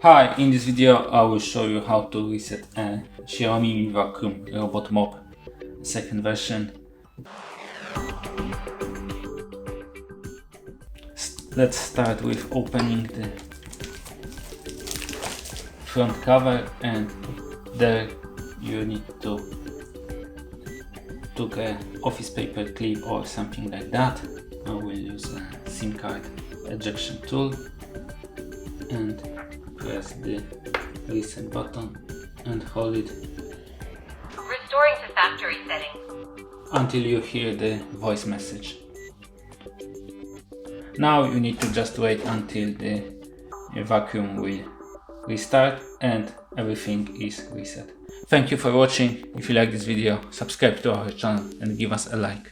Hi, in this video I will show you how to reset a Xiaomi vacuum robot mop second version. Let's start with opening the front cover, and there you need to take a office paper clip or something like that. I will use a SIM card ejection tool and press the reset button and hold it Restoring to factory settings. until you hear the voice message. Now you need to just wait until the vacuum will restart and everything is reset. Thank you for watching. If you like this video, subscribe to our channel and give us a like.